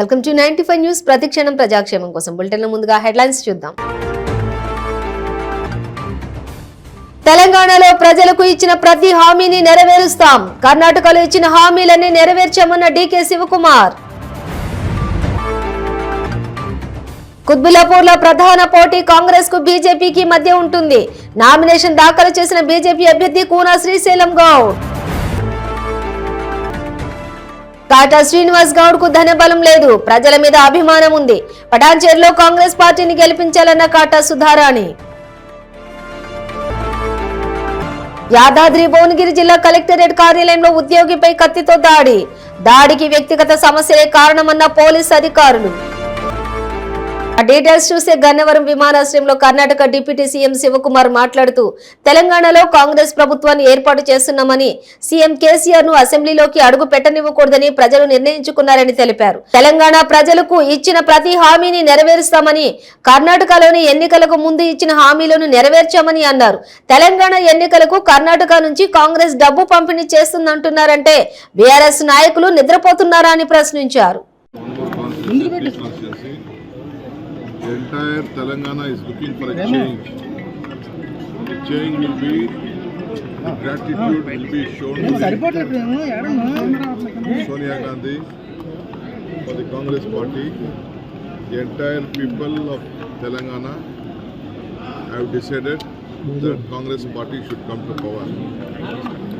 Welcome to 95 news. ప్రతిక్షణం ప్రజాక్షేమం కోసం bulletin ముందుగా హెడ్లైన్స్ చూద్దాం. తెలంగాణలో ప్రజలకు ఇచ్చిన ప్రతి హామీని నెరవేరుస్తాం. కర్ణాటకలో ఇచ్చిన హామీలన్నీ నెరవేర్చామన్న డీకే శివకుమార్. కుత్బుల్లాపూర్లో ప్రధాన పోటీ కాంగ్రెస్ కు బీజేపీకి మధ్య ఉంటుంది. నామినేషన్ దాఖలు చేసిన బీజేపీ అభ్యర్థి కూనా శ్రీశైలం గౌడ్. కాటా శ్రీనివాస్ గౌడ్ కు ధనబలం లేదు, ప్రజల మీద అభిమానం ఉంది. పటాన్చేరులో కాంగ్రెస్ పార్టీని గెలిపించాలన్న కాటా సుధారాణి. యాదాద్రి భువనగిరి జిల్లా కలెక్టరేట్ కార్యాలయంలో ఉద్యోగిపై కత్తితో దాడికి వ్యక్తిగత సమస్యలే కారణమన్న పోలీసు అధికారులు. డీటెయిల్స్ చూసే గన్నవరం విమానాశ్రయంలో కర్ణాటక డిప్యూటీ సీఎం శివకుమార్ మాట్లాడుతూ తెలంగాణలో కాంగ్రెస్ ప్రభుత్వాన్ని ఏర్పాటు చేస్తున్నామని, సీఎం కేసీఆర్ ను అసెంబ్లీలోకి అడుగు పెట్టనివ్వకూడదని ప్రజలు నిర్ణయించుకున్నారని తెలిపారు. తెలంగాణ ప్రజలకు ఇచ్చిన ప్రతి హామీని నెరవేరుస్తామని, కర్ణాటకలోని ఎన్నికలకు ముందు ఇచ్చిన హామీలను నెరవేర్చామని అన్నారు. తెలంగాణ ఎన్నికలకు కర్ణాటక నుంచి కాంగ్రెస్ డబ్బు పంపిణీ చేస్తుందంటున్నారంటే బీఆర్ఎస్ నాయకులు నిద్రపోతున్నారా అని ప్రశ్నించారు. The entire Telangana is looking for a change. The change will be, the gratitude will be shown to Sonia Gandhi for the Congress party. The entire people of Telangana have decided that Congress party should come to power.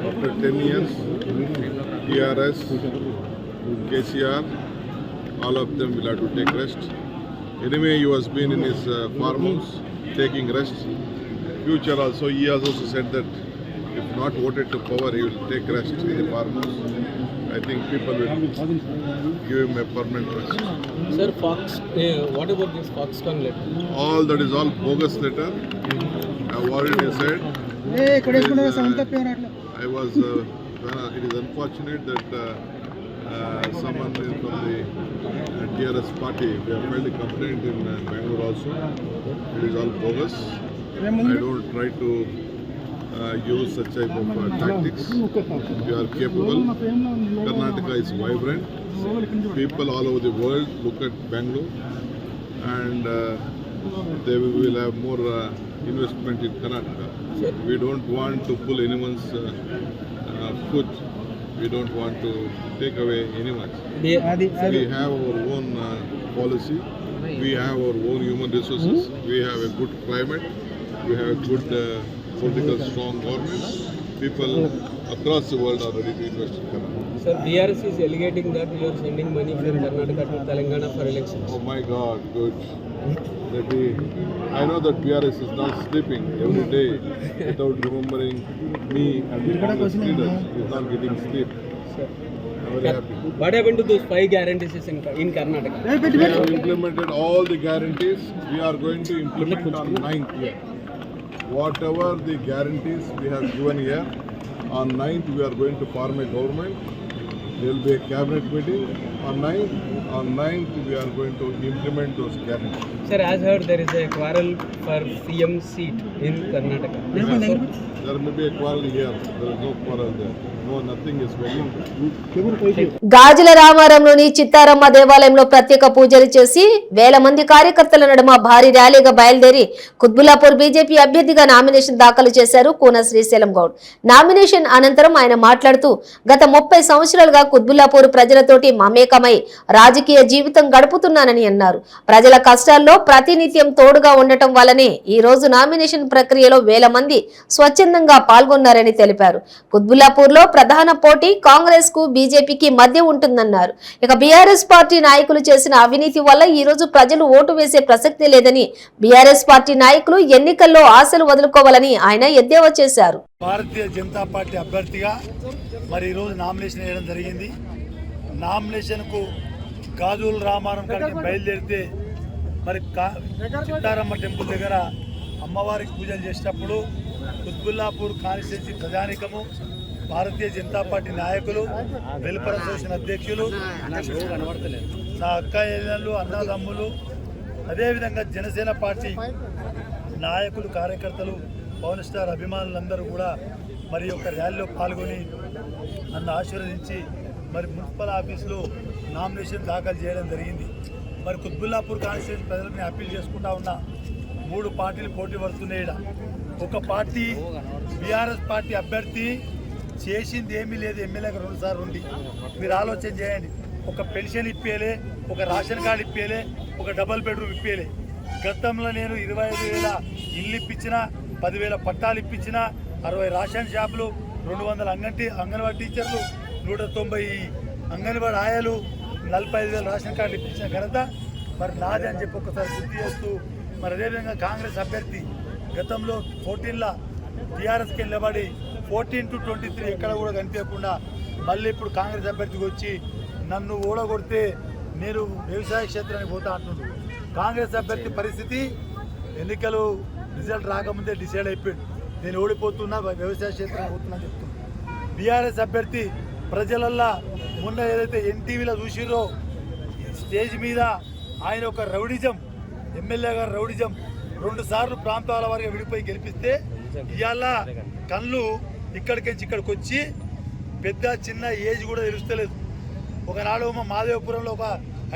After 10 years, TRS, KCR, all of them will have to take rest. Anyway, he has been in his farmhouse taking rest. Future also, he has also said that if not voted to power, he will take rest in the farmhouse. I think people will give him a permanent rest. Sir, what about this Foxconn letter? All that is all bogus letter. I have already said. It is unfortunate that someone from the TRS party, we have filed a complaint in Bangalore also. It is all bogus. I don't try to use such type of tactics. We are capable. Karnataka is vibrant. People all over the world look at Bangalore and they will have more investment in Karnataka. We don't want to pull anyone's foot. We don't want to take away anyone. We have our own policy. We have our own human resources. We have a good climate. We have a good political strong government. People across the world are ready to invest in Karnataka. Sir, BRS is alleging that you are sending money from Karnataka to Telangana for elections. Oh my God, good. I know that BRS is not sleeping every day without remembering me and the Congress leaders. He is not getting sleep. I'm very happy. What happened to those 5 guarantees in Karnataka? We have implemented all the guarantees. We are going to implement on 9th year. Whatever the guarantees we have given here, on 9th we are going to form a government. There will be a cabinet meeting on 9th. On 9th we are going to implement those guarantees. Sir, as heard, there is a quarrel for CM seat in Karnataka. There may be a quarrel here. There is no quarrel there. No, nothing is going. గాజుల రామారంలోని చిత్తారమ్మ దేవాలయంలో ప్రత్యేక పూజలు చేసి వేల మంది కార్యకర్తల నడుమ భారీ ర్యాలీగా బయలుదేరి కుత్బుల్లాపూర్ బీజేపీ అభ్యర్థిగా నామినేషన్ దాఖలు చేశారు కూనా శ్రీశైలం గౌడ్. నామినేషన్ అనంతరం ఆయన మాట్లాడుతూ గత 30 సంవత్సరాలుగా కుత్బుల్లాపూర్ ప్రజలతోటి మమేకమై రాజకీయ జీవితం గడుపుతున్నానని అన్నారు. ప్రజల కష్టాల్లో ప్రతినిత్యం తోడుగా ఉండటం వల్లనే ఈ రోజు నామినేషన్ ప్రక్రియలో వేల మంది స్వచ్ఛందంగా పాల్గొన్నారని తెలిపారు. కుత్బుల్లాపూర్ లో ప్రధాన పోటీ కాంగ్రెస్ కు బీజేపీకి మధ్య ఉంటుందన్నారు. ఇక బీఆర్ఎస్ పార్టీ నాయకులు చేసిన అవినీతి వల్ల ఈ రోజు ప్రజలు ఓటు వేసే ప్రసక్తి లేదని, బీఆర్ఎస్ పార్టీ నాయకులు ఎన్నికల్లో ఆశలు వదులుకోవాలని ఆయన ఎద్దేవా చేశారు. భారతీయ జనతా పార్టీ అభ్యర్థిగా మరి ఈ రోజు నామినేషన్ వేయడం జరిగింది. నామినేషన్ కు గాజుల రామారం కాడికి బయలుదేరితే మరి చిత్తారమ్మ టెంపుల్ దగ్గర అమ్మవారికి పూజలు చేసేటప్పుడు కుత్బుల్లాపూర్ కాన్స్టిట్యూన్సీ ప్రజానికము, భారతీయ జనతా పార్టీ నాయకులు, వెల్ఫేర్ అసోసియేషన్ అధ్యక్షులు, నా అక్క చెల్లెళ్ళు, అన్నదమ్ములు, అదేవిధంగా జనసేన పార్టీ నాయకులు, కార్యకర్తలు, పవన్ స్టార్ అభిమానులందరూ కూడా మరి యొక్క ర్యాలీలో పాల్గొని నన్ను ఆశీర్వదించి మరి మున్సిపల్ ఆఫీసులో నామినేషన్ దాఖలు చేయడం జరిగింది. మరి కుత్బుల్లాపూర్ కాన్స్టిట్యూన్సీ ప్రజలకు నేను అప్పీల్ చేసుకుంటా ఉన్నా. 3 పార్టీలు పోటీ పడుతున్నాయి. ఒక పార్టీ బీఆర్ఎస్ పార్టీ అభ్యర్థి చేసింది ఏమీ లేదు. ఎమ్మెల్యేగా 2 సార్లు ఉండి మీరు ఆలోచన చేయండి. ఒక పెన్షన్ ఇప్పేలే, ఒక రేషన్ కార్డు ఇప్పేలే, ఒక డబుల్ బెడ్రూమ్ ఇప్పేలే. గతంలో నేను 25,000 ఇల్లు ఇప్పించిన, 10,000 పట్టాలు ఇప్పించిన, 60 రేషన్ షాపులు, 200 అంగన్వాడీ టీచర్లు, 190 అంగన్వాడీ ఆయాలు, 45,000 రేషన్ కార్డులు ఇప్పించిన ఘనత మరి నాది అని చెప్పి ఒకసారి గుర్తు చేస్తూ, మరి అదేవిధంగా కాంగ్రెస్ అభ్యర్థి గతంలో 14లో టీఆర్ఎస్కి నిలబడి 14 to 23 ఎక్కడ కూడా కనిపించకుండా మళ్ళీ ఇప్పుడు కాంగ్రెస్ అభ్యర్థికి వచ్చి నన్ను ఓడగొడితే నేను వ్యవసాయ క్షేత్రానికి పోతా అంటున్నాడు. కాంగ్రెస్ అభ్యర్థి పరిస్థితి ఎన్నికలు రిజల్ట్ రాకముందే డిసైడ్ అయిపోయింది. నేను ఓడిపోతున్నా, వ్యవసాయ క్షేత్రానికి పోతున్నా చెప్తున్నాను. బీఆర్ఎస్ అభ్యర్థి ప్రజలల్లా మొన్న ఏదైతే ఎన్టీవీలో చూసిరో స్టేజ్ మీద ఆయన ఒక రౌడిజం, ఎమ్మెల్యే గారు రౌడిజం 2 సార్లు ప్రాంతాల వారిగా విడిపోయి గెలిపిస్తే ఇవాళ కళ్ళు ఇక్కడికి వచ్చి పెద్ద చిన్న ఏజ్ కూడా తెలుస్తలేదు. ఒకనాడు మాదేవపురంలో ఒక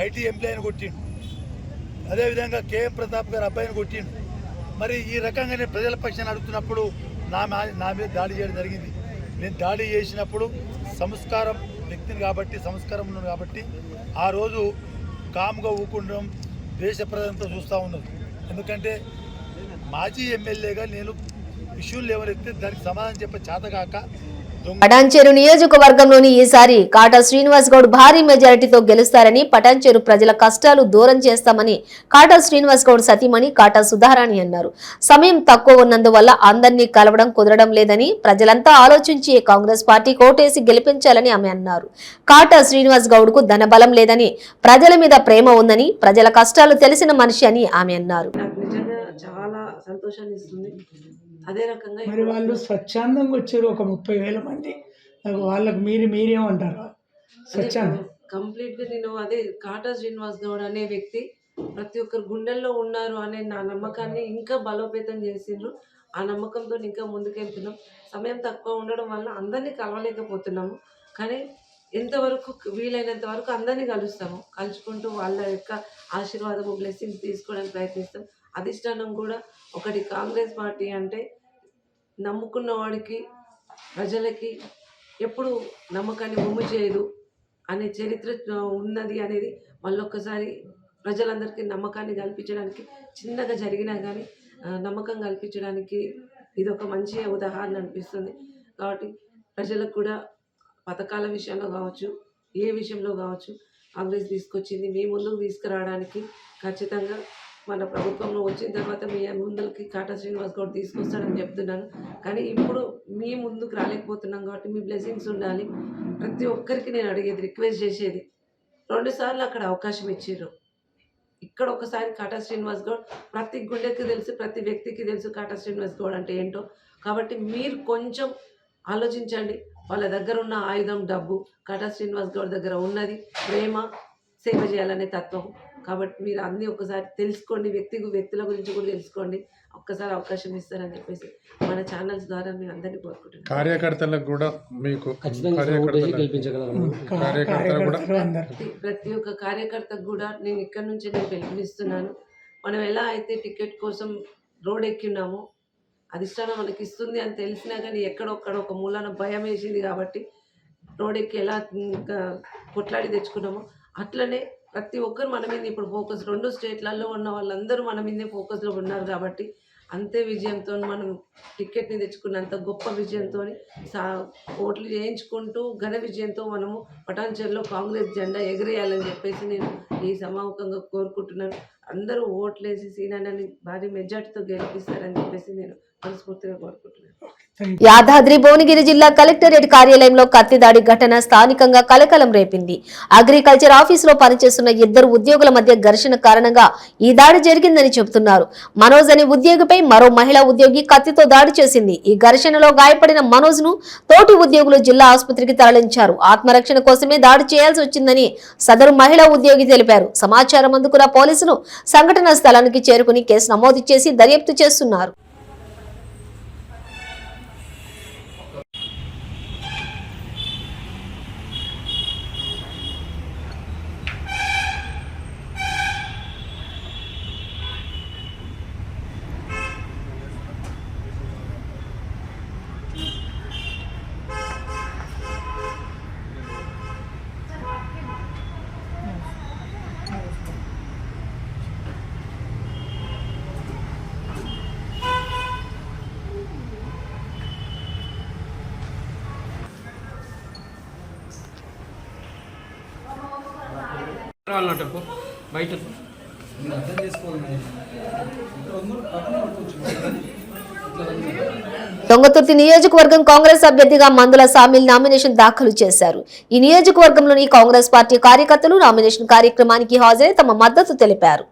ఐటీ ఎంప్లాయీని కొట్టిండు, అదేవిధంగా కేఎం ప్రతాప్ గారు అబ్బాయిని కొట్టిండు. మరి ఈ రకంగా నేను ప్రజల పక్షాన్ని అడుగుతున్నప్పుడు నా మీద దాడి చేయడం జరిగింది. నేను దాడి చేసినప్పుడు సంస్కారం వ్యక్తిని కాబట్టి, సంస్కారం ఉన్నాను కాబట్టి ఆ రోజు కామ్గా ఊకుండడం దేశ ప్రజలంతా చూస్తూ ఉన్నది. ఎందుకంటే మాజీ ఎమ్మెల్యేగా నేను ఇష్యూలు లేవనెత్తే దానికి సమాధానం చెప్పే చేతగాక పటాన్చెరు నియోజకవర్గంలోని ఈసారి కాటా శ్రీనివాస్ గౌడ్ భారీ మెజారిటీతో గెలుస్తారని, పటాన్చెరు ప్రజల కష్టాలు దూరం చేస్తామని కాటా శ్రీనివాస్ గౌడ్ సతీమణి కాటా సుధారాణి అన్నారు. సమయం తక్కువ ఉన్నందువల్ల అందరినీ కలవడం కుదరడం లేదని, ప్రజలంతా ఆలోచించి కాంగ్రెస్ పార్టీ కోటేసి గెలిపించాలని ఆమె అన్నారు. కాటా శ్రీనివాస్ గౌడ్ కు ధనబలం లేదని, ప్రజల మీద ప్రేమ ఉందని, ప్రజల కష్టాలు తెలిసిన మనిషి అని ఆమె అన్నారు. చాలా సంతోషాన్ని ఇస్తుంది. అదే రకంగా మరి వాళ్ళు స్వచ్ఛందంగా వచ్చారు ఒక 30,000 మంది. వాళ్ళకి మీరేమంటారు? స్వచ్ఛందం కంప్లీట్గా నేను అదే కాటా శ్రీనివాస్ గౌడ్ అనే వ్యక్తి ప్రతి ఒక్కరు గుండెల్లో ఉన్నారు అనే నా నమ్మకాన్ని ఇంకా బలోపేతం చేసిండ్రు. ఆ నమ్మకంతో ఇంకా ముందుకెళ్తున్నాం. సమయం తక్కువ ఉండడం వల్ల అందరినీ కలవలేకపోతున్నాము, కానీ ఎంతవరకు వీలైనంత వరకు అందరినీ కలుస్తాము. కలుసుకుంటూ వాళ్ళ యొక్క ఆశీర్వాదము, బ్లెస్సింగ్స్ తీసుకోవడానికి ప్రయత్నిస్తాం. అధిష్టానం కూడా ఒకటి, కాంగ్రెస్ పార్టీ అంటే నమ్ముకున్న వాడికి, ప్రజలకి ఎప్పుడు నమ్మకాన్ని వమ్ము చేయదు అనే చరిత్ర ఉన్నది అనేది మళ్ళొక్కసారి ప్రజలందరికీ నమ్మకాన్ని కల్పించడానికి, చిన్నగా జరిగినా కానీ నమ్మకం కల్పించడానికి ఇది ఒక మంచి ఉదాహరణ అనిపిస్తుంది. కాబట్టి ప్రజలకు కూడా పథకాల విషయంలో కావచ్చు, ఏ విషయంలో కావచ్చు, కాంగ్రెస్ తీసుకొచ్చింది మీ ముందుకు తీసుకురావడానికి ఖచ్చితంగా మన ప్రభుత్వంలో వచ్చిన తర్వాత మీ ముందుకి కాటా శ్రీనివాస్ గౌడ్ తీసుకొస్తాడని చెప్తున్నాను. కానీ ఇప్పుడు మీ ముందుకు రాలేకపోతున్నాం కాబట్టి మీ బ్లెస్సింగ్స్ ఉండాలి. ప్రతి ఒక్కరికి నేను అడిగేది, రిక్వెస్ట్ చేసేది, 2 సార్లు అక్కడ అవకాశం ఇచ్చారు. ఇక్కడ ఒకసారి కాటా శ్రీనివాస్ గౌడ్ ప్రతి గుండెకి తెలుసు, ప్రతి వ్యక్తికి తెలుసు కాటా శ్రీనివాస్ గౌడ్ అంటే ఏంటో. కాబట్టి మీరు కొంచెం ఆలోచించండి. వాళ్ళ దగ్గర ఉన్న ఆయుధం డబ్బు, కాటా శ్రీనివాస్ గౌడ్ దగ్గర ఉన్నది ప్రేమ, సేవ చేయాలనే తత్వం. కాబట్టి మీరు అన్నీ ఒకసారి తెలుసుకోండి, వ్యక్తుల గురించి కూడా తెలుసుకోండి. ఒక్కసారి అవకాశం ఇస్తారని చెప్పేసి మన ఛానల్స్ ద్వారా మేము అందరినీ కోరుకుంటున్నాం. కార్యకర్తలకు కూడా మీకు ప్రతి ఒక్క కార్యకర్తకు కూడా నేను ఇక్కడ నుంచి నేను పిలుపునిస్తున్నాను. మనం ఎలా అయితే టికెట్ కోసం రోడ్ ఎక్కినామో, అధిష్టానం మనకి ఇస్తుంది అని తెలిసినా కానీ ఎక్కడొక్కడ ఒక మూలాన భయం వేసింది కాబట్టి రోడ్ ఎక్కి ఎలా కొట్లాడి తెచ్చుకున్నామో అట్లనే ప్రతి ఒక్కరు మన మీద ఇప్పుడు ఫోకస్, 2 స్టేట్లలో ఉన్న వాళ్ళందరూ మన మీదే ఫోకస్లో ఉన్నారు. కాబట్టి అంతే విజయంతో మనం టికెట్ని తెచ్చుకున్నంత గొప్ప విజయంతో ఓట్లు చేయించుకుంటూ ఘన విజయంతో మనము పటాన్చెరులో కాంగ్రెస్ జెండా ఎగరేయాలని చెప్పేసి నేను ఈ సమాముఖంగా కోరుకుంటున్నాను. అందరూ ఓట్లేసి సీనాన్ని భారీ మెజార్టీతో గెలిపిస్తారని చెప్పేసి నేను మనస్ఫూర్తిగా కోరుకుంటున్నాను. యాదాద్రి భువనగిరి జిల్లా కలెక్టరేట్ కార్యాలయంలో కత్తిదాడి ఘటన స్థానికంగా కలకలం రేపింది. అగ్రికల్చర్ ఆఫీసులో పనిచేస్తున్న 2 ఉద్యోగుల మధ్య ఘర్షణ కారణంగా ఈ దాడి జరిగిందని చెబుతున్నారు. మనోజ్ అనే ఉద్యోగిపై మరో మహిళా ఉద్యోగి కత్తితో దాడి చేసింది. ఈ ఘర్షణలో గాయపడిన మనోజ్ ను తోటి ఉద్యోగులు జిల్లా ఆసుపత్రికి తరలించారు. ఆత్మరక్షణ కోసమే దాడి చేయాల్సి వచ్చిందని సదరు మహిళా ఉద్యోగి తెలిపారు. సమాచారం అందుకున్న పోలీసులు సంఘటనా స్థలానికి చేరుకుని కేసు నమోదు చేసి దర్యాప్తు చేస్తున్నారు. రావాలంటప్పు బయట దొంగతుర్తి నియోజకవర్గం కాంగ్రెస్ అభ్యర్థిగా మందుల సామిల్ నామినేషన్ దాఖలు చేశారు. ఈ నియోజకవర్గంలోని కాంగ్రెస్ పార్టీ కార్యకర్తలు నామినేషన్ కార్యక్రమానికి హాజరై తమ మద్దతు తెలిపారు.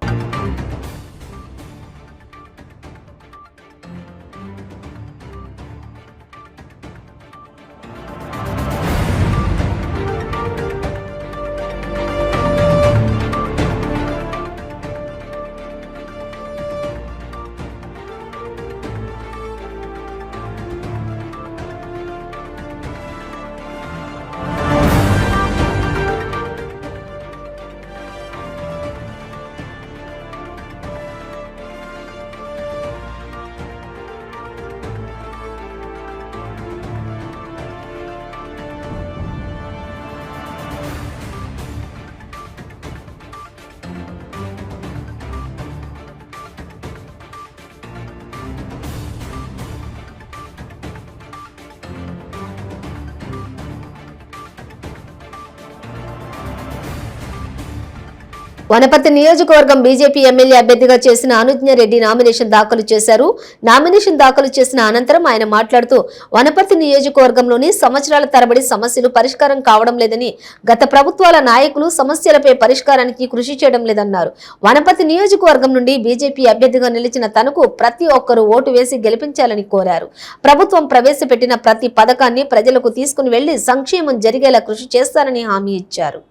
వనపర్తి నియోజకవర్గం బీజేపీ ఎమ్మెల్యే అభ్యర్థిగా చేసిన అనుజ్ఞ రెడ్డి నామినేషన్ దాఖలు చేశారు. నామినేషన్ దాఖలు చేసిన అనంతరం ఆయన మాట్లాడుతూ వనపర్తి నియోజకవర్గంలోని సంవత్సరాల తరబడి సమస్యలు పరిష్కారం కావడం లేదని, గత ప్రభుత్వాల నాయకులు సమస్యలపై పరిష్కారానికి కృషి చేయడం లేదన్నారు. వనపర్తి నియోజకవర్గం నుండి బీజేపీ అభ్యర్థిగా నిలిచిన తనకు ప్రతి ఒక్కరూ ఓటు వేసి గెలిపించాలని కోరారు. ప్రభుత్వం ప్రవేశపెట్టిన ప్రతి పథకాన్ని ప్రజలకు తీసుకుని వెళ్లి సంక్షేమం జరిగేలా కృషి చేస్తారని హామీ ఇచ్చారు.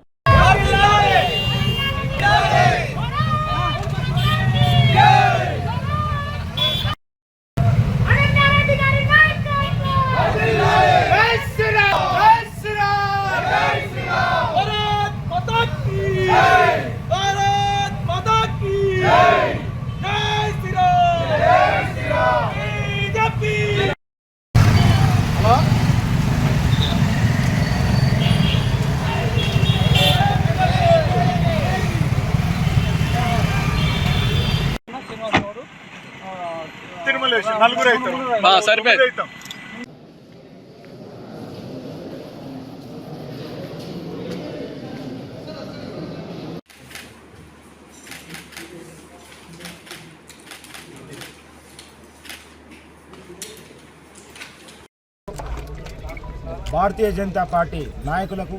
భారతీయ జనతా పార్టీ నాయకులకు,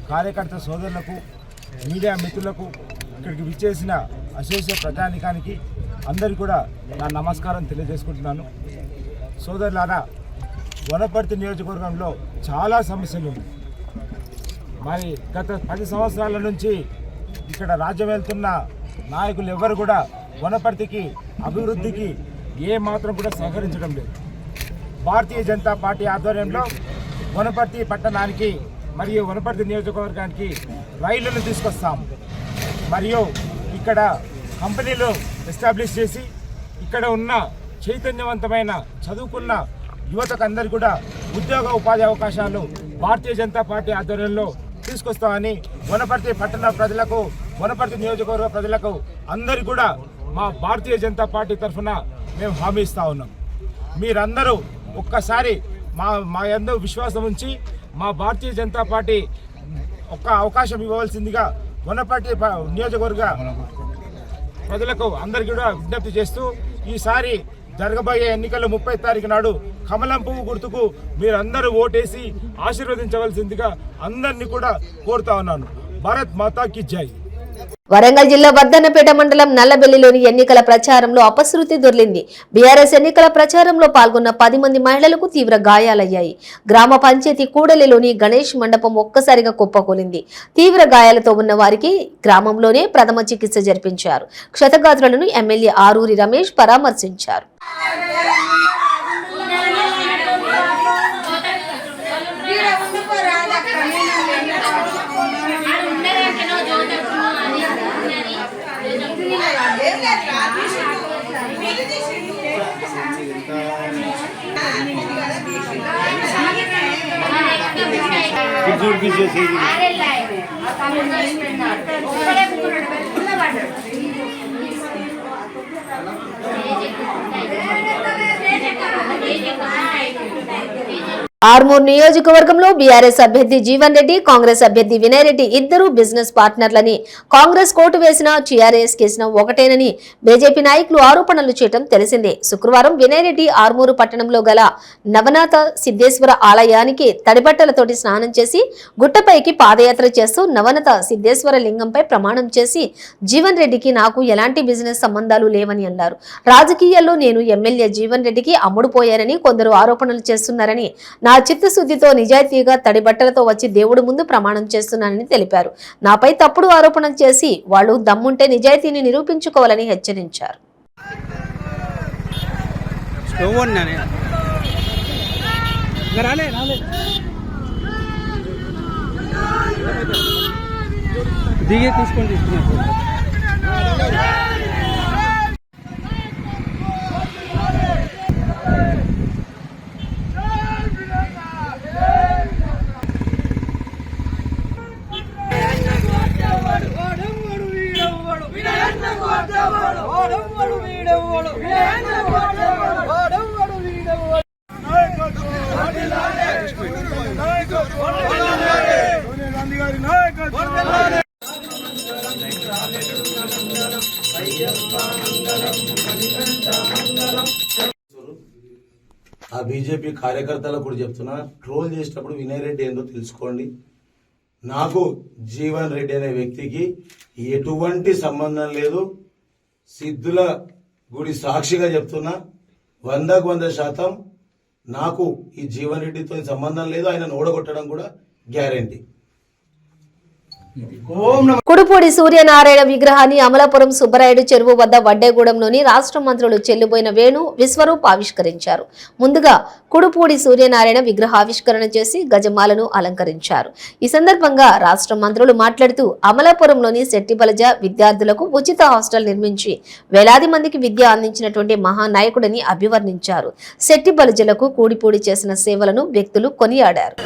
కార్యకర్త సోదరులకు, మీడియా మిత్రులకు, ఇక్కడికి విచ్చేసిన అశేష ప్రజానికానికి అందరికీ కూడా నా నమస్కారం తెలియజేసుకుంటున్నాను. సోదరులారా, వనపర్తి నియోజకవర్గంలో చాలా సమస్యలు ఉన్నాయి. మరి గత 10 సంవత్సరాల నుంచి ఇక్కడ రాజ్యం వెళ్తున్న నాయకులు ఎవరు కూడా వనపర్తికి అభివృద్ధికి ఏ మాత్రం కూడా సహకరించడం లేదు. భారతీయ జనతా పార్టీ ఆధ్వర్యంలో వనపర్తి పట్టణానికి మరియు వనపర్తి నియోజకవర్గానికి రైళ్లను తీసుకొస్తాం. మరియు ఇక్కడ కంపెనీలు ఎస్టాబ్లిష్ చేసి ఇక్కడ ఉన్న చైతన్యవంతమైన చదువుకున్న యువతకు అందరికీ కూడా ఉద్యోగ ఉపాధి అవకాశాలు భారతీయ జనతా పార్టీ ఆధ్వర్యంలో తీసుకొస్తామని వనపర్తి పట్టణ ప్రజలకు, వనపర్తి నియోజకవర్గ ప్రజలకు అందరికీ కూడా మా భారతీయ జనతా పార్టీ తరఫున మేము హామీ ఇస్తూ ఉన్నాం. మీరందరూ ఒక్కసారి మా యందు విశ్వాసం ఉంచి మా భారతీయ జనతా పార్టీ ఒక్క అవకాశం ఇవ్వవలసిందిగా వనపర్తి నియోజకవర్గ ప్రజలకు అందరికీ కూడా విజ్ఞప్తి చేస్తూ, ఈసారి జరగబోయే ఎన్నికల్లో 30 తారీఖు నాడు కమలం పువ్వు గుర్తుకు మీరందరూ ఓటేసి ఆశీర్వదించవలసిందిగా అందరినీ కూడా కోరుతా ఉన్నాను. భారత్ మాతాకి జై. వరంగల్ జిల్లా వర్ధన్నపేట మండలం నల్లబెల్లిలోని ఎన్నికల ప్రచారంలో అపశృతి దొర్లింది. బీఆర్ఎస్ ఎన్నికల ప్రచారంలో పాల్గొన్న 10 మంది మహిళలకు తీవ్ర గాయాలయ్యాయి. గ్రామ పంచాయతీ కూడలిలోని గణేష్ మండపం ఒక్కసారిగా కుప్పకూలింది. తీవ్ర గాయాలతో ఉన్న వారికి గ్రామంలోనే ప్రథమ చికిత్స జరిపించారు. క్షతగాత్రులను ఎమ్మెల్యే ఆరూరి రమేష్ పరామర్శించారు. ఆర్మూర్ నియోజకవర్గంలో బీఆర్ఎస్ అభ్యర్థి జీవన్ రెడ్డి, కాంగ్రెస్ అభ్యర్థి వినయ్ రెడ్డి ఇద్దరు బిజినెస్ పార్ట్నర్లని కాంగ్రెస్ కోర్టు వేసినా టీఆర్ఎస్ కేసిన ఒకటేనని బీజేపీ నాయకులు ఆరోపణలు చేయడం తెలిసిందే. శుక్రవారం వినయ్ రెడ్డి ఆర్మూరు పట్టణంలో గల నవనాథ సిద్ధేశ్వర ఆలయానికి తడిబట్టలతోటి స్నానం చేసి గుట్టపైకి పాదయాత్ర చేస్తూ నవనాథ సిద్ధేశ్వర లింగంపై ప్రమాణం చేసి జీవన్ రెడ్డికి నాకు ఎలాంటి బిజినెస్ సంబంధాలు లేవని అన్నారు. రాజకీయాల్లో నేను ఎమ్మెల్యే జీవన్ రెడ్డికి అమ్ముడుపోయానని కొందరు ఆరోపణలు చేస్తున్నారని, నా చిత్తశుద్ధితో నిజాయితీగా తడి బట్టలతో వచ్చి దేవుడి ముందు ప్రమాణం చేస్తున్నానని తెలిపారు. నాపై తప్పుడు ఆరోపణలు చేసి వాళ్ళు దమ్ముంటే నిజాయితీని నిరూపించుకోవాలని హెచ్చరించారు. ఆ బీజేపీ కార్యకర్తలకు కూడా చెప్తున్నా, ట్రోల్ చేసేటప్పుడు వినయ్ రెడ్డి ఏందో తెలుసుకోండి. నాకు జీవన్ రెడ్డి అనే వ్యక్తికి ఎటువంటి సంబంధం లేదు. సిద్ధుల గుడి సాక్షిగా చెప్తున్నా, 100% నాకు ఈ జీవన్ రెడ్డితో సంబంధం లేదు. ఆయన ఓడగొట్టడం కూడా గ్యారంటీ. కుడుపూడి సూర్యనారాయణ విగ్రహాన్ని అమలాపురం సుబ్బరాయుడు చెరువు వద్ద వడ్డేగూడెంలోని రాష్ట్ర మంత్రులు చెల్లుబోయిన వేణు, విశ్వరూప్ ఆవిష్కరించారు. ముందుగా కుడుపూడి సూర్యనారాయణ విగ్రహావిష్కరణ చేసి గజమాలను అలంకరించారు. ఈ సందర్భంగా రాష్ట్ర మంత్రులు మాట్లాడుతూ అమలాపురంలోని శెట్టిబలజ విద్యార్థులకు ఉచిత హాస్టల్ నిర్మించి వేలాది మందికి విద్య అందించినటువంటి మహానాయకుడిని అభివర్ణించారు. శెట్టిబలజలకు కూడిపూడి చేసిన సేవలను వ్యక్తులు కొనియాడారు.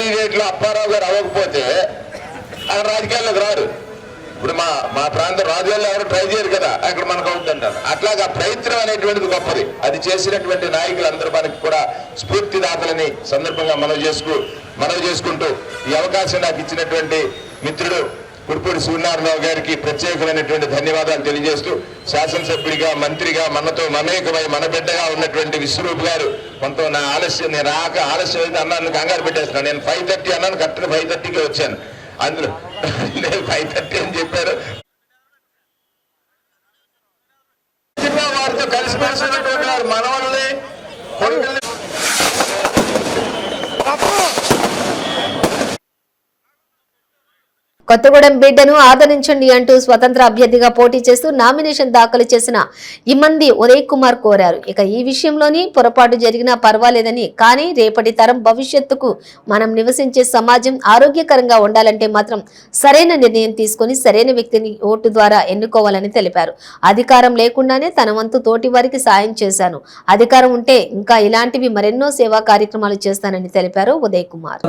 క్యాండిడేట్లు అప్పారావు గారు అవ్వకపోతే అక్కడ రాజకీయాల్లోకి రారు. ఇప్పుడు మా ప్రాంతం రాజకీయాల్లో ఎవరు ట్రై చేయరు కదా, అక్కడ మనకు అవుతుంటారు. అట్లాగా ప్రయత్నం అనేటువంటిది గొప్పది. అది చేసినటువంటి నాయకులందరూ మనకి కూడా స్ఫూర్తిదాతలని సందర్భంగా మనవి చేసుకుంటూ ఈ అవకాశం నాకు ఇచ్చినటువంటి మిత్రుడు కుర్పూడి సూర్యనారాయణరావు గారికి ప్రత్యేకమైనటువంటి ధన్యవాదాలు తెలియజేస్తూ, శాసనసభ్యుడిగా మంత్రిగా మనతో మమేకమై మన బిడ్డగా ఉన్నటువంటి విశ్వరూప్ గారు కొంత నా ఆలస్యం అయితే అన్నాను, కంగారు పెట్టేస్తున్నాను. నేను 5:30 అన్నాను, కరెక్ట్గా 5:30కి వచ్చాను. అందులో 5:30 అని చెప్పారు. వారితో కలిసిమెలిసి ఉన్నటువంటి వారు మనవల్ని కొడుకుల్ని కొత్తగూడెం బిడ్డను ఆదరించండి అంటూ స్వతంత్ర అభ్యర్థిగా పోటీ చేస్తూ నామినేషన్ దాఖలు చేసిన ఇమ్మంది ఉదయ్ కుమార్ కోరారు. ఇక ఈ విషయంలోని పొరపాటు జరిగినా పర్వాలేదని, కానీ రేపటి తరం భవిష్యత్తుకు మనం నివసించే సమాజం ఆరోగ్యకరంగా ఉండాలంటే మాత్రం సరైన నిర్ణయం తీసుకుని సరైన వ్యక్తిని ఓటు ద్వారా ఎన్నుకోవాలని తెలిపారు. అధికారం లేకుండానే తన వంతు తోటి వారికి సాయం చేశాను, అధికారం ఉంటే ఇంకా ఇలాంటివి మరెన్నో సేవా కార్యక్రమాలు చేస్తానని తెలిపారు ఉదయ్ కుమార్.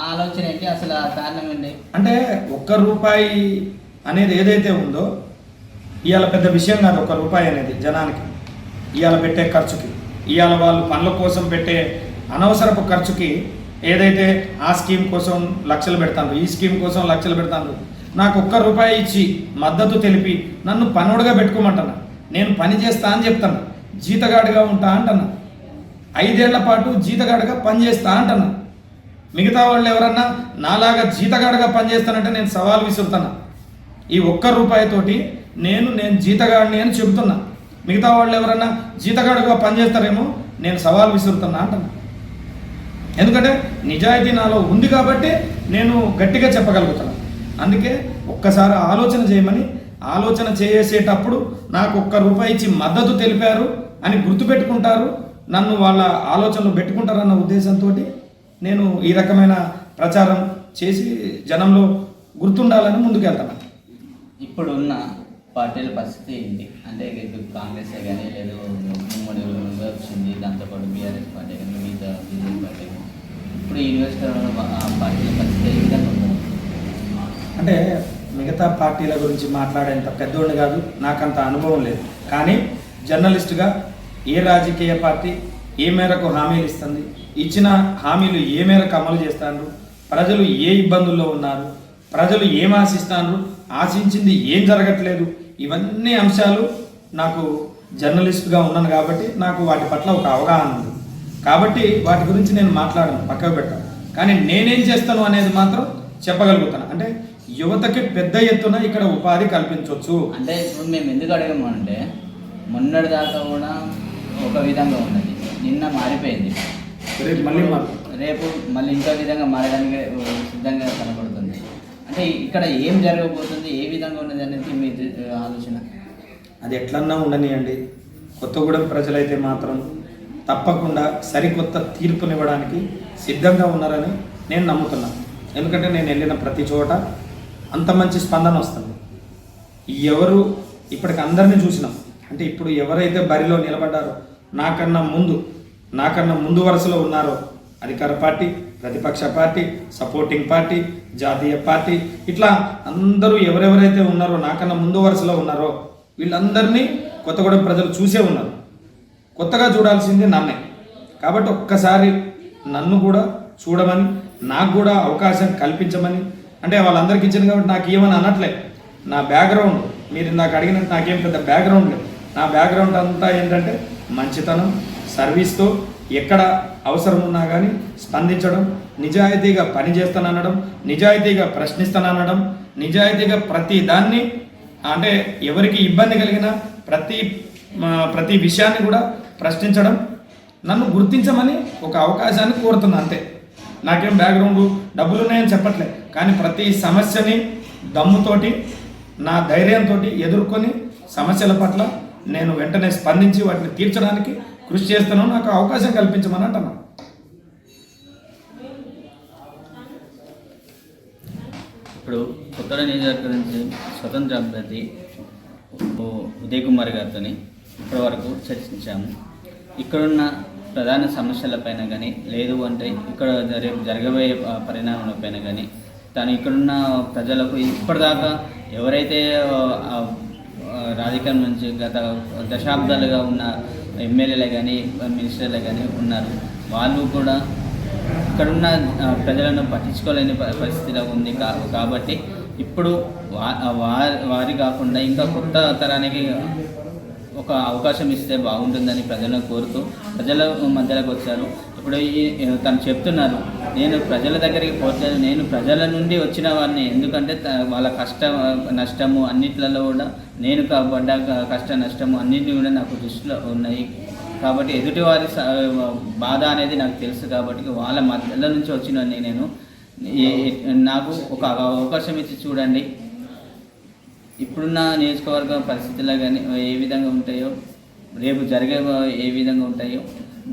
ఆలోచన ఏంటి, అసలు ఆ కారణం ఏంటి? అంటే ₹1 అనేది ఏదైతే ఉందో ఇవాళ పెద్ద విషయం కాదు. ₹1 అనేది జనానికి ఇవాళ పెట్టే ఖర్చుకి, ఇవాళ వాళ్ళు పనుల కోసం పెట్టే అనవసరపు ఖర్చుకి ఏదైతే ఆ స్కీమ్ కోసం లక్షలు పెడతాను, ఈ స్కీమ్ కోసం లక్షలు పెడతాను, నాకు ₹1 ఇచ్చి మద్దతు తెలిపి నన్ను పనుడుగా పెట్టుకోమంటున్నా. నేను పని చేస్తా అని చెప్తాను, జీతగాడిగా ఉంటా అంటున్నా, 5 ఏళ్ల పాటు జీతగాడిగా పనిచేస్తా అంటున్నా. మిగతా వాళ్ళు ఎవరన్నా నాలాగా జీతగాడిగా పనిచేస్తానంటే నేను సవాల్ విసురుతున్నా. ఈ ₹1 తోటి నేను జీతగాడిని అని చెబుతున్నా. మిగతా వాళ్ళు ఎవరన్నా జీతగాడిగా పనిచేస్తారేమో నేను సవాల్ విసురుతున్నా అంటున్నా. ఎందుకంటే నిజాయితీ నాలో ఉంది కాబట్టి నేను గట్టిగా చెప్పగలుగుతాను. అందుకే ఒక్కసారి ఆలోచన చేయమని, ఆలోచన చేసేటప్పుడు నాకు ₹1 ఇచ్చి మద్దతు తెలిపారు అని గుర్తుపెట్టుకుంటారు, నన్ను వాళ్ళ ఆలోచనలు పెట్టుకుంటారన్న ఉద్దేశంతో నేను ఈ రకమైన ప్రచారం చేసి జనంలో గుర్తుండాలని ముందుకెళ్తాను. ఇప్పుడున్న పార్టీల పరిస్థితి ఏంటి అంటే, కాంగ్రెస్ కానీ లేదు ఉమ్మడి వచ్చింది, దాంతోపాటు బీఆర్ఎస్ పార్టీ కానీ మిగతా బీజేపీ పార్టీ కానీ, ఇప్పుడు ఇన్వెస్టర్ పార్టీల పరిస్థితి ఏ విధంగా ఉంటుంది? అంటే మిగతా పార్టీల గురించి మాట్లాడేంత పెద్దోడిని కాదు, నాకంత అనుభవం లేదు. కానీ జర్నలిస్టుగా ఏ రాజకీయ పార్టీ ఏ మేరకు హామీలు ఇస్తుంది, ఇచ్చిన హామీలు ఏ మేరకు అమలు చేస్తారు, ప్రజలు ఏ ఇబ్బందుల్లో ఉన్నారు, ప్రజలు ఏం ఆశిస్తారు, ఆశించింది ఏం జరగట్లేదు, ఇవన్నీ అంశాలు నాకు జర్నలిస్ట్గా ఉన్నాను కాబట్టి నాకు వాటి పట్ల ఒక అవగాహన ఉంది. కాబట్టి వాటి గురించి నేను మాట్లాడను, పక్కకు పెట్టాను. కానీ నేనేం చేస్తాను అనేది మాత్రం చెప్పగలుగుతాను. అంటే యువతకి పెద్ద ఎత్తున ఇక్కడ ఉపాధి కల్పించవచ్చు. అంటే ఇప్పుడు మేము ఎందుకు అడగము అంటే, మొన్నటి దాకా కూడా ఒక విధంగా ఉన్నది, నిన్న మారిపోయింది, రేపు మళ్ళీ ఇంకో విధంగా మారడానికి సిద్ధంగా కనబడుతుంది. అంటే ఇక్కడ ఏం జరగబోతుంది, ఏ విధంగా ఉన్నది అనేది మీ ఆలోచన? అది ఎట్లన్నా ఉండనియండి, కొత్తగూడెం ప్రజలైతే మాత్రం తప్పకుండా సరికొత్త తీర్పునివ్వడానికి సిద్ధంగా ఉన్నారని నేను నమ్ముతున్నాను. ఎందుకంటే నేను వెళ్ళిన ప్రతి చోట అంత మంచి స్పందన వస్తుంది. ఎవరు ఇప్పటికి అందరినీ చూసినాం. అంటే ఇప్పుడు ఎవరైతే బరిలో నిలబడ్డారో, నాకన్నా ముందు వరుసలో ఉన్నారో, అధికార పార్టీ, ప్రతిపక్ష పార్టీ, సపోర్టింగ్ పార్టీ, జాతీయ పార్టీ, ఇట్లా అందరూ ఎవరెవరైతే ఉన్నారో, నాకన్నా ముందు వరుసలో ఉన్నారో, వీళ్ళందరినీ కొత్తగూడెం ప్రజలు చూసే ఉన్నారు. కొత్తగా చూడాల్సింది నన్నే. కాబట్టి ఒక్కసారి నన్ను కూడా చూడమని, నాకు కూడా అవకాశం కల్పించమని, అంటే వాళ్ళందరికీ ఇచ్చింది కాబట్టి నాకు ఏమని అనట్లే. నా బ్యాక్గ్రౌండ్ మీరు ఇందాక అడిగినట్టు నాకేం పెద్ద బ్యాక్గ్రౌండ్ లేదు. నా బ్యాక్గ్రౌండ్ అంతా ఏంటంటే మంచితనం, సర్వీస్తో ఎక్కడ అవసరం ఉన్నా కానీ స్పందించడం, నిజాయితీగా పనిచేస్తాననడం, నిజాయితీగా ప్రశ్నిస్తాననడం, నిజాయితీగా ప్రతి దాన్ని, అంటే ఎవరికి ఇబ్బంది కలిగిన ప్రతి విషయాన్ని కూడా ప్రశ్నించడం, నన్ను గుర్తించమని ఒక అవకాశాన్ని కోరుతున్నా అంతే. నాకేం బ్యాక్గ్రౌండ్ డబ్బులు ఉన్నాయని చెప్పట్లే, కానీ ప్రతి సమస్యని దమ్ముతోటి, నా ధైర్యంతో ఎదుర్కొని సమస్యల పట్ల నేను వెంటనే స్పందించి వాటిని తీర్చడానికి కృషి చేస్తాను. నాకు అవకాశం కల్పించమని అంటున్నాను. ఇప్పుడు కొత్తగూడెం నియోజకవర్గం నుంచి స్వతంత్ర అభ్యర్థి ఉదయ్ కుమార్ గారితో ఇప్పటి వరకు చర్చించాము. ఇక్కడున్న ప్రధాన సమస్యలపైన కానీ లేదు అంటే ఇక్కడ రేపు జరగబోయే పరిణామాలపైన కానీ తను ఇక్కడున్న ప్రజలకు ఇప్పటిదాకా ఎవరైతే రాజకీయం నుంచి గత దశాబ్దాలుగా ఉన్న ఎమ్మెల్యేలే కానీ మినిస్టర్లే కానీ ఉన్నారు, వాళ్ళు కూడా ఇక్కడున్న ప్రజలను పట్టించుకోలేని పరిస్థితిలో ఉంది. కాబట్టి ఇప్పుడు వారి కాకుండా ఇంకా కొత్త తరానికి ఒక అవకాశం ఇస్తే బాగుంటుందని ప్రజలను కోరుతూ ప్రజల మధ్యలోకి వచ్చారు. ఇప్పుడు తను చెప్తున్నారు, నేను ప్రజల దగ్గరికి పోతే నేను ప్రజల నుండి వచ్చిన వారిని, ఎందుకంటే వాళ్ళ నష్టము అన్నిట్లలో కూడా నేను పడ్డ కష్ట నష్టము అన్నింటినీ కూడా నాకు దృష్టిలో ఉన్నాయి. కాబట్టి ఎదుటివారి బాధ అనేది నాకు తెలుసు. కాబట్టి వాళ్ళ మధ్యలో నుంచి వచ్చిన నేను నాకు ఒక అవకాశం ఇచ్చి చూడండి, ఇప్పుడున్న నియోజకవర్గ పరిస్థితుల్లో కానీ ఏ విధంగా ఉంటాయో రేపు జరిగే ఏ విధంగా ఉంటాయో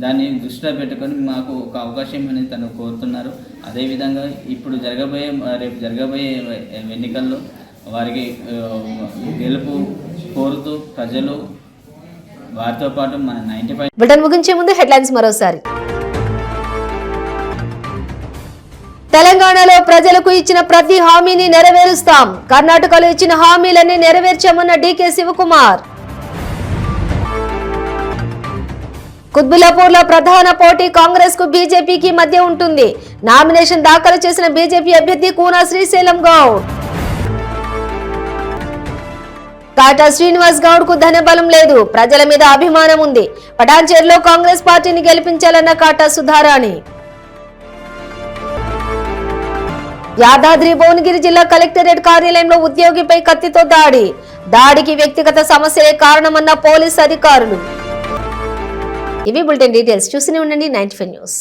దాన్ని దృష్టిలో పెట్టుకొని మాకు ఒక అవకాశం అనేది తను కోరుతున్నారు. అదేవిధంగా ఇప్పుడు రేపు జరగబోయే ఎన్నికల్లో వారికి గెలుపు కోరుతూ ప్రజలు వారితో పాటు మన 95 బులెటిన్ ముగించే ముందు హెడ్లైన్స్ మరోసారి. తెలంగాణలో ప్రజలకు ఇచ్చిన ప్రతి హామీని నెరవేరుస్తాం, కర్ణాటకలో ఇచ్చిన హామీలన్నీ నెరవేర్చామన్న డీకే శివకుమార్. కుత్బుల్లాపూర్లో ప్రధాన పోటీ కాంగ్రెస్ కు బీజేపీకి మధ్య ఉంటుంది, నామినేషన్ దాఖలు చేసిన బీజేపీ అభ్యర్థి కూనా శ్రీశైలం గౌడ్. కాటా శ్రీనివాస్ గౌడ్ కు ధనబలం లేదు, ప్రజల మీద అభిమానం ఉంది, పటాన్చేరులో కాంగ్రెస్ పార్టీని గెలిపించాలన్న కాటా సుధారాణి. యాదాద్రి భువనగిరి జిల్లా కలెక్టరేట్ కార్యాలయంలో ఉద్యోగిపై కత్తితో దాడికి వ్యక్తిగత సమస్యలే కారణమన్న పోలీసు అధికారులు. ఇవి బులెటిన్ డీటెయిల్స్. చూస్తూనే ఉండండి 95 న్యూస్.